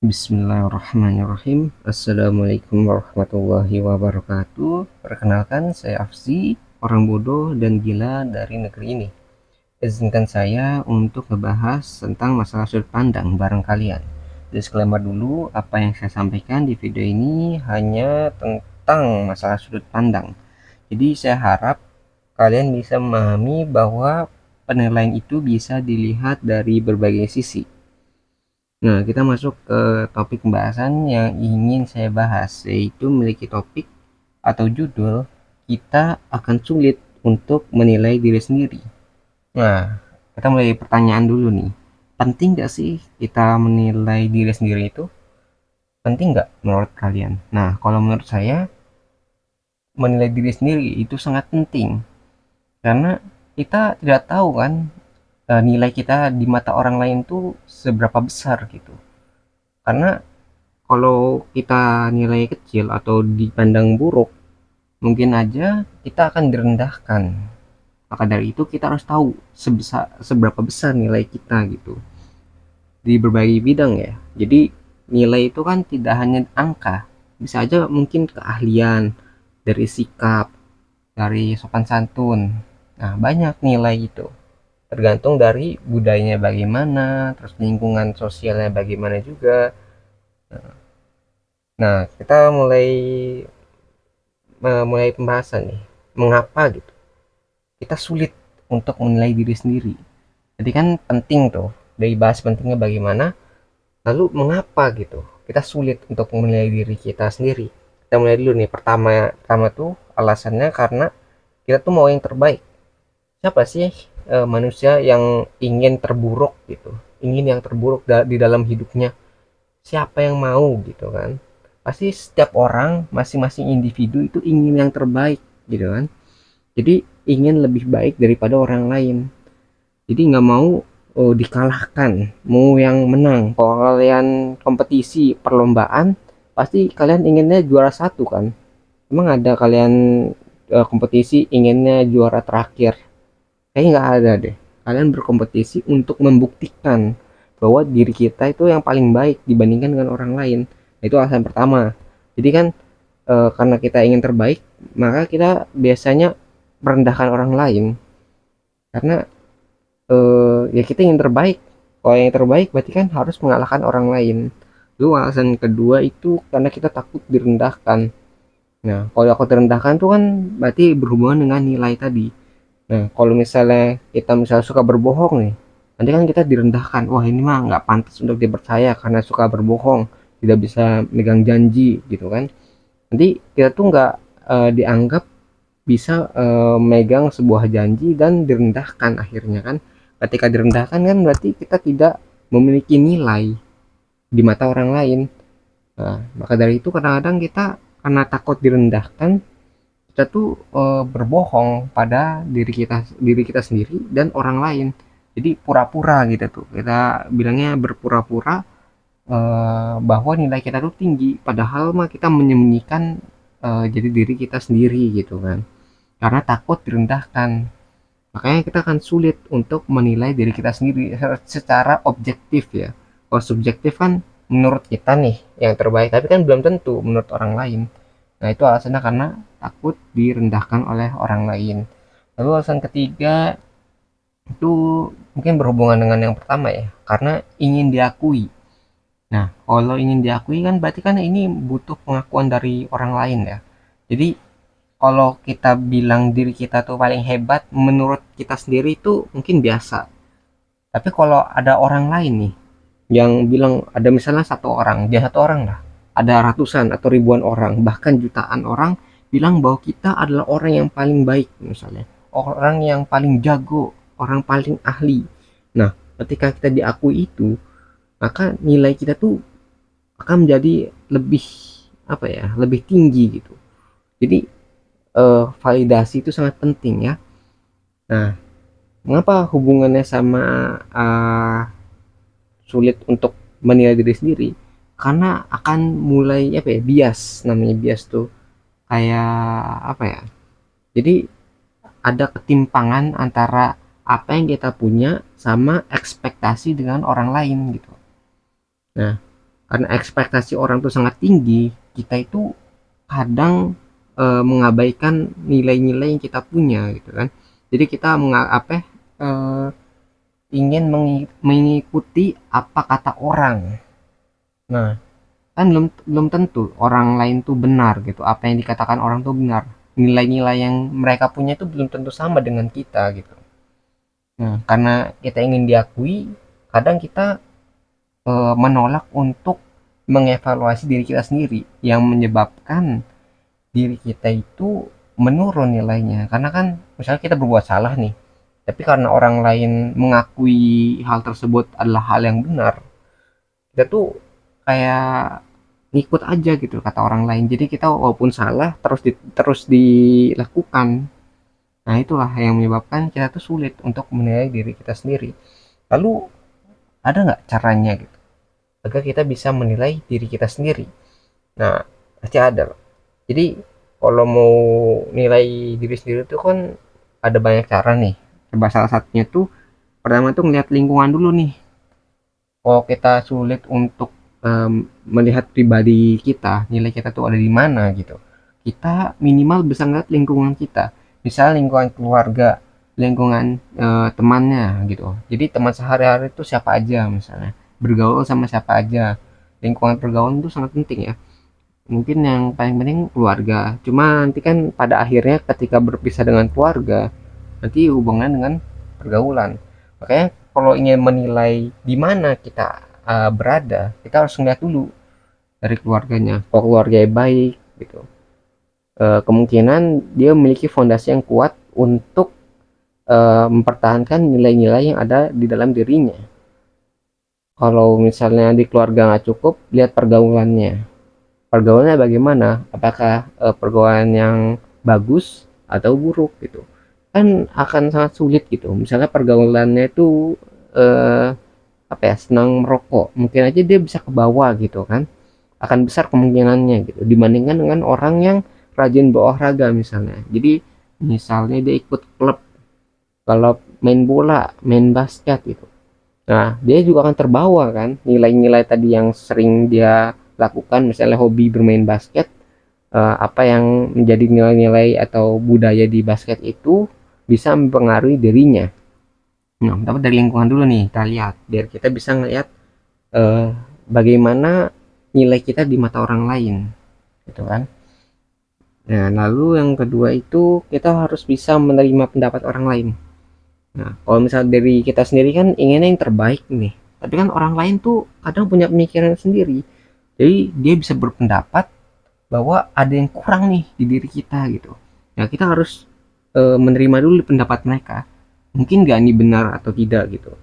Bismillahirrahmanirrahim. Assalamualaikum warahmatullahi wabarakatuh. Perkenalkan, saya Afzi, orang bodoh dan gila dari negeri ini. Izinkan saya untuk membahas tentang masalah sudut pandang bareng kalian. Disclaimer dulu, apa yang saya sampaikan di video ini hanya tentang masalah sudut pandang. Jadi saya harap kalian bisa memahami bahwa penilaian itu bisa dilihat dari berbagai sisi. Nah, kita masuk ke topik pembahasan yang ingin saya bahas, yaitu memiliki topik atau judul, kita akan sulit untuk menilai diri sendiri. Nah, kita mulai pertanyaan dulu nih. Penting gak sih kita menilai diri sendiri itu? Penting gak menurut kalian? Nah, kalau menurut saya, menilai diri sendiri itu sangat penting. Karena kita tidak tahu kan, nilai kita di mata orang lain tuh seberapa besar gitu. Karena kalau kita nilai kecil atau dipandang buruk, mungkin aja kita akan direndahkan. Maka dari itu kita harus tahu seberapa besar nilai kita gitu di berbagai bidang ya. Jadi nilai itu kan tidak hanya angka, bisa aja mungkin keahlian, dari sikap, dari sopan santun. Nah, banyak nilai itu. Tergantung dari budayanya bagaimana, terus lingkungan sosialnya bagaimana juga. Nah, kita mulai pembahasan nih. Mengapa gitu? Kita sulit untuk menilai diri sendiri. Jadi kan penting tuh, dari bahas pentingnya bagaimana, lalu mengapa gitu? Kita sulit untuk menilai diri kita sendiri. Kita mulai dulu nih. Pertama tuh alasannya karena kita tuh mau yang terbaik. Siapa sih manusia yang ingin terburuk gitu? Ingin yang terburuk di dalam hidupnya. Siapa yang mau gitu kan? Pasti setiap orang, masing-masing individu itu ingin yang terbaik gitu kan. Jadi ingin lebih baik daripada orang lain. Jadi nggak mau dikalahkan, mau yang menang. Kalau kalian kompetisi perlombaan, pasti kalian inginnya juara satu kan. Emang ada kalian kompetisi inginnya juara terakhir? Kayaknya nggak ada deh. Kalian berkompetisi untuk membuktikan bahwa diri kita itu yang paling baik dibandingkan dengan orang lain. Nah, itu alasan pertama. Jadi kan karena kita ingin terbaik, maka kita biasanya merendahkan orang lain. Karena ya kita ingin terbaik. Kalau yang terbaik berarti kan harus mengalahkan orang lain. Lalu alasan kedua itu karena kita takut direndahkan. Nah, kalau aku direndahkan tuh kan berarti berhubungan dengan nilai tadi. Nah, kalau misalnya kita suka berbohong nih, nanti kan kita direndahkan. Wah, ini mah nggak pantas untuk dipercaya karena suka berbohong, tidak bisa megang janji gitu kan. Nanti kita tuh nggak dianggap bisa megang sebuah janji dan direndahkan akhirnya kan. Ketika direndahkan kan berarti kita tidak memiliki nilai di mata orang lain. Nah, maka dari itu kadang-kadang kita karena takut direndahkan, kita tuh berbohong pada diri kita sendiri dan orang lain. Jadi pura-pura gitu tuh, kita bilangnya berpura-pura bahwa nilai kita tuh tinggi, padahal mah kita menyembunyikan jadi diri kita sendiri gitu kan, karena takut direndahkan. Makanya kita akan sulit untuk menilai diri kita sendiri secara objektif ya. Kalau subjektif kan menurut kita nih yang terbaik, tapi kan belum tentu menurut orang lain. Nah, itu alasannya karena takut direndahkan oleh orang lain. Lalu alasan ketiga itu mungkin berhubungan dengan yang pertama ya, karena ingin diakui. Nah, kalau ingin diakui kan berarti kan ini butuh pengakuan dari orang lain ya. Jadi kalau kita bilang diri kita tuh paling hebat, menurut kita sendiri itu mungkin biasa. Tapi kalau ada orang lain nih yang bilang, ada misalnya satu orang, dia satu orang lah, ada ratusan atau ribuan orang, bahkan jutaan orang bilang bahwa kita adalah orang yang paling baik misalnya, orang yang paling jago, orang paling ahli. Nah, ketika kita diakui itu, maka nilai kita tuh akan menjadi lebih, apa ya, lebih tinggi gitu. Jadi validasi itu sangat penting ya. Nah, mengapa hubungannya sama uh, sulit untuk menilai diri sendiri? Karena akan mulai, apa ya, bias, namanya bias tuh kayak apa ya, jadi ada ketimpangan antara apa yang kita punya sama ekspektasi dengan orang lain gitu. Nah, karena ekspektasi orang tuh sangat tinggi, kita itu kadang mengabaikan nilai-nilai yang kita punya gitu kan. Jadi kita ingin mengikuti apa kata orang. Nah, kan belum belum tentu orang lain tuh benar gitu, apa yang dikatakan orang tuh benar, nilai-nilai yang mereka punya itu belum tentu sama dengan kita gitu. Nah, karena kita ingin diakui, kadang kita menolak untuk mengevaluasi diri kita sendiri, yang menyebabkan diri kita itu menurun nilainya. Karena kan misalnya kita berbuat salah nih, tapi karena orang lain mengakui hal tersebut adalah hal yang benar, kita tuh kayak ngikut aja gitu kata orang lain. Jadi kita walaupun salah terus dilakukan. Nah, itulah yang menyebabkan kita tuh sulit untuk menilai diri kita sendiri. Lalu ada nggak caranya gitu agar kita bisa menilai diri kita sendiri? Nah, pasti ada. Jadi kalau mau nilai diri sendiri itu kan ada banyak cara nih. Coba salah satunya tuh, pertama tuh ngeliat lingkungan dulu nih. Kalau kita sulit untuk melihat pribadi kita, nilai kita tuh ada di mana gitu, kita minimal bisa ngeliat lingkungan kita. Misal lingkungan keluarga, lingkungan temannya gitu. Jadi teman sehari-hari itu siapa aja, misalnya bergaul sama siapa aja. Lingkungan pergaulan itu sangat penting ya. Mungkin yang paling penting keluarga, cuma nanti kan pada akhirnya ketika berpisah dengan keluarga, nanti hubungan dengan pergaulan. Makanya kalau ingin menilai di mana kita berada, kita harus melihat dulu dari keluarganya. Kalau keluarganya baik gitu, kemungkinan dia memiliki fondasi yang kuat untuk mempertahankan nilai-nilai yang ada di dalam dirinya. Kalau misalnya di keluarga nggak cukup, lihat pergaulannya. Pergaulannya bagaimana? Apakah pergaulan yang bagus atau buruk gitu? Kan akan sangat sulit gitu. Misalnya pergaulannya itu eh, senang merokok, mungkin aja dia bisa ke bawah gitu kan. Akan besar kemungkinannya gitu dibandingkan dengan orang yang rajin berolahraga misalnya. Jadi misalnya dia ikut klub, kalau main bola, main basket gitu. Nah, dia juga akan terbawa kan nilai-nilai tadi yang sering dia lakukan, misalnya hobi bermain basket, apa yang menjadi nilai-nilai atau budaya di basket itu bisa mempengaruhi dirinya. Nah, dapat dari lingkungan dulu nih kita lihat, biar kita bisa ngelihat eh, bagaimana nilai kita di mata orang lain, gitu kan. Nah, lalu yang kedua itu kita harus bisa menerima pendapat orang lain. Nah, kalau misalnya dari kita sendiri kan inginnya yang terbaik nih, tapi kan orang lain tuh kadang punya pemikiran sendiri. Jadi dia bisa berpendapat bahwa ada yang kurang nih di diri kita gitu. Nah, kita harus menerima dulu pendapat mereka. Mungkin gak ini benar atau tidak gitu.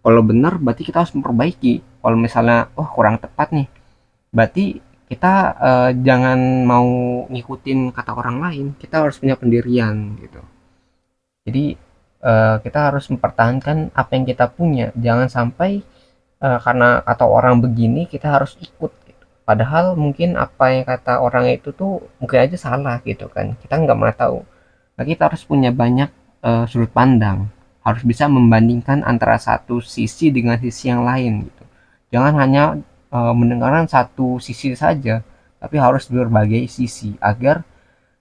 Kalau benar berarti kita harus memperbaiki. Kalau misalnya oh kurang tepat nih, berarti kita jangan mau ngikutin kata orang lain. Kita harus punya pendirian gitu. Jadi kita harus mempertahankan apa yang kita punya. Jangan sampai karena kata orang begini kita harus ikut gitu. Padahal mungkin apa yang kata orang itu tuh mungkin aja salah gitu kan. Kita nggak pernah tahu. Nah, kita harus punya banyak sudut pandang. Harus bisa membandingkan antara satu sisi dengan sisi yang lain gitu. Jangan hanya mendengarkan satu sisi saja, tapi harus berbagai sisi agar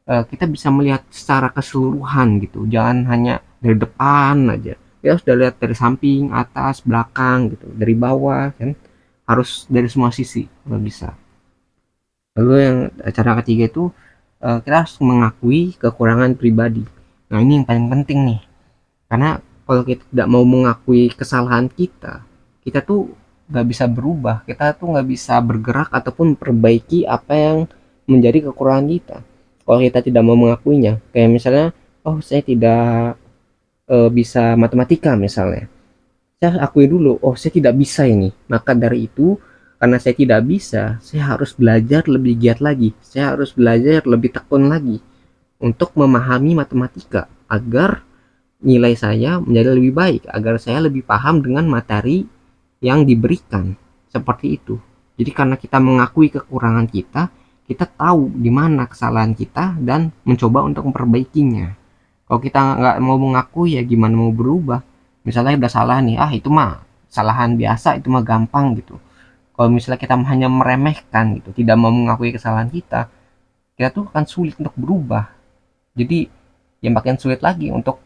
kita bisa melihat secara keseluruhan gitu. Jangan hanya dari depan aja, kita sudah lihat dari samping, atas, belakang gitu, dari bawah kan, harus dari semua sisi kalau bisa. Lalu yang cara ketiga itu kita harus mengakui kekurangan pribadi. Nah, ini yang paling penting nih, karena kalau kita tidak mau mengakui kesalahan kita, kita tuh nggak bisa berubah, kita tuh nggak bisa bergerak ataupun perbaiki apa yang menjadi kekurangan kita. Kalau kita tidak mau mengakuinya, kayak misalnya oh saya tidak bisa matematika misalnya, saya akui dulu oh saya tidak bisa ini, maka dari itu karena saya tidak bisa, saya harus belajar lebih giat lagi, saya harus belajar lebih tekun lagi untuk memahami matematika agar nilai saya menjadi lebih baik, agar saya lebih paham dengan materi yang diberikan, seperti itu. Jadi karena kita mengakui kekurangan kita, kita tahu di mana kesalahan kita dan mencoba untuk memperbaikinya. Kalau kita nggak mau mengakui, ya gimana mau berubah? Misalnya udah salah nih, ah itu mah kesalahan biasa, itu mah gampang gitu. Kalau misalnya kita hanya meremehkan gitu, tidak mau mengakui kesalahan kita tuh akan sulit untuk berubah. Jadi ya makin sulit lagi untuk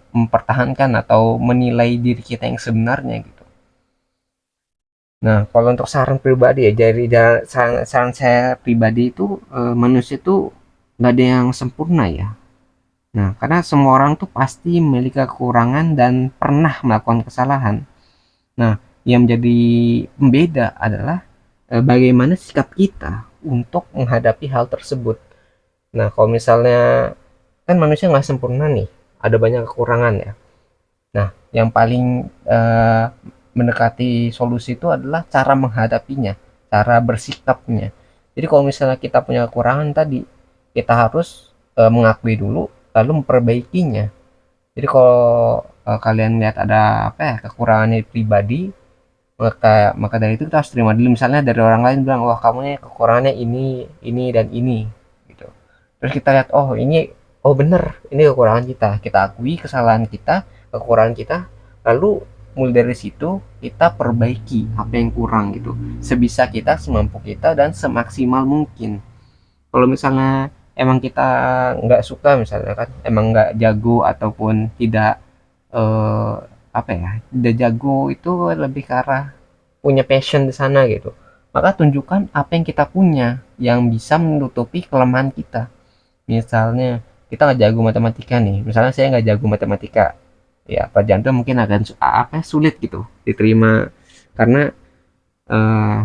mempertahankan atau menilai diri kita yang sebenarnya gitu. Nah, kalau untuk saran pribadi ya, dari saran saya pribadi itu, manusia itu nggak ada yang sempurna ya. Nah, karena semua orang tuh pasti memiliki kekurangan dan pernah melakukan kesalahan. Nah, yang menjadi pembeda adalah bagaimana sikap kita untuk menghadapi hal tersebut. Nah, kalau misalnya kan manusia nggak sempurna nih, ada banyak kekurangan ya. Nah, yang paling mendekati solusi itu adalah cara menghadapinya, cara bersikapnya. Jadi kalau misalnya kita punya kekurangan tadi, kita harus mengakui dulu, lalu memperbaikinya. Jadi kalau kalian lihat ada apa ya kekurangannya pribadi, maka dari itu kita harus terima dulu. Misalnya dari orang lain bilang, wah kamu nih kekurangannya ini dan ini, gitu. Terus kita lihat, oh ini, oh bener, ini kekurangan kita akui kesalahan kita, kekurangan kita, lalu mulai dari situ kita perbaiki apa yang kurang gitu, sebisa kita, semampu kita, dan semaksimal mungkin. Kalau misalnya emang kita nggak suka, misalnya kan emang nggak jago ataupun tidak eh, apa ya, tidak jago itu lebih ke arah punya passion di sana gitu, maka tunjukkan apa yang kita punya yang bisa menutupi kelemahan kita. Misalnya kita nggak jago matematika nih, misalnya saya nggak jago matematika, ya pelajaran itu mungkin akan apa sulit gitu diterima, karena eh,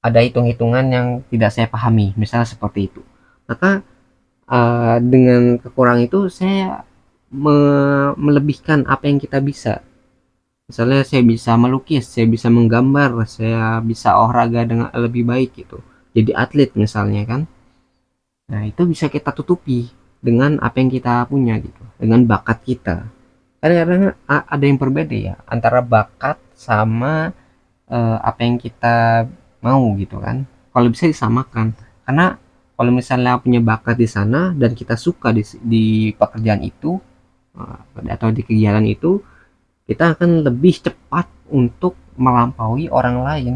ada hitung-hitungan yang tidak saya pahami, misalnya seperti itu. Maka dengan kekurangan itu saya melebihkan apa yang kita bisa. Misalnya saya bisa melukis, saya bisa menggambar, saya bisa olahraga dengan lebih baik gitu. Jadi atlet misalnya kan. Nah, itu bisa kita tutupi dengan apa yang kita punya gitu, dengan bakat kita. Kadang-kadang ada yang berbeda ya antara bakat sama apa yang kita mau gitu kan. Kalau bisa disamakan. Karena kalau misalnya punya bakat di sana dan kita suka di pekerjaan itu atau di kegiatan itu, kita akan lebih cepat untuk melampaui orang lain.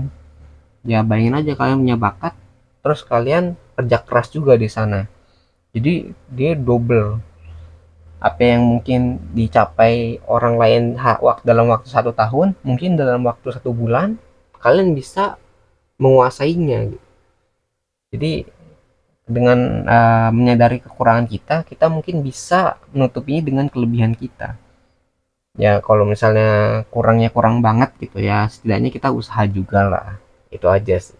Ya bayangin aja kalian punya bakat, terus kalian kerja keras juga di sana. Jadi dia double apa yang mungkin dicapai orang lain dalam waktu 1 tahun, mungkin dalam waktu 1 bulan kalian bisa menguasainya gitu. Jadi dengan menyadari kekurangan kita mungkin bisa menutupinya dengan kelebihan kita. Ya kalau misalnya kurangnya kurang banget gitu ya, setidaknya kita usaha juga lah. Itu aja sih.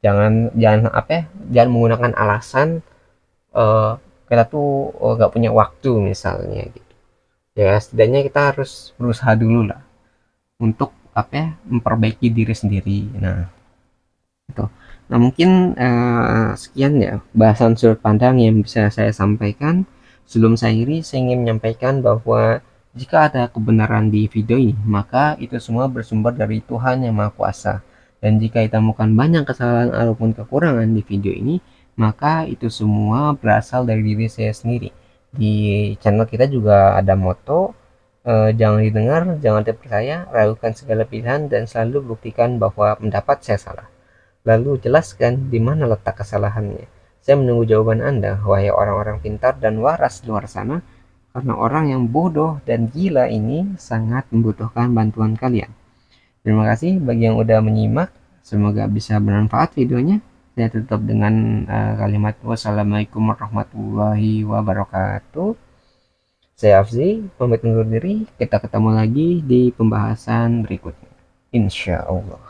Jangan jangan apa ya, jangan menggunakan alasan eh, kita tuh nggak punya waktu misalnya gitu. Ya setidaknya kita harus berusaha dulu lah untuk apa ya, memperbaiki diri sendiri. Nah itu. Nah mungkin sekian ya bahasan sudut pandang yang bisa saya sampaikan. Sebelum saya akhiri, saya ingin menyampaikan bahwa jika ada kebenaran di video ini, maka itu semua bersumber dari Tuhan yang Maha Kuasa. Dan jika ditemukan banyak kesalahan ataupun kekurangan di video ini, maka itu semua berasal dari diri saya sendiri. Di channel kita juga ada moto, jangan didengar, jangan dipercaya, ragukan segala pilihan, dan selalu buktikan bahwa pendapat saya salah. Lalu jelaskan di mana letak kesalahannya. Saya menunggu jawaban Anda, wahai orang-orang pintar dan waras di luar sana, karena orang yang bodoh dan gila ini sangat membutuhkan bantuan kalian. Terima kasih bagi yang udah menyimak. Semoga bisa bermanfaat videonya. Saya tutup dengan kalimat wassalamualaikum warahmatullahi wabarakatuh. Saya Afzi, pamit undur diri. Kita ketemu lagi di pembahasan berikutnya. Insya Allah.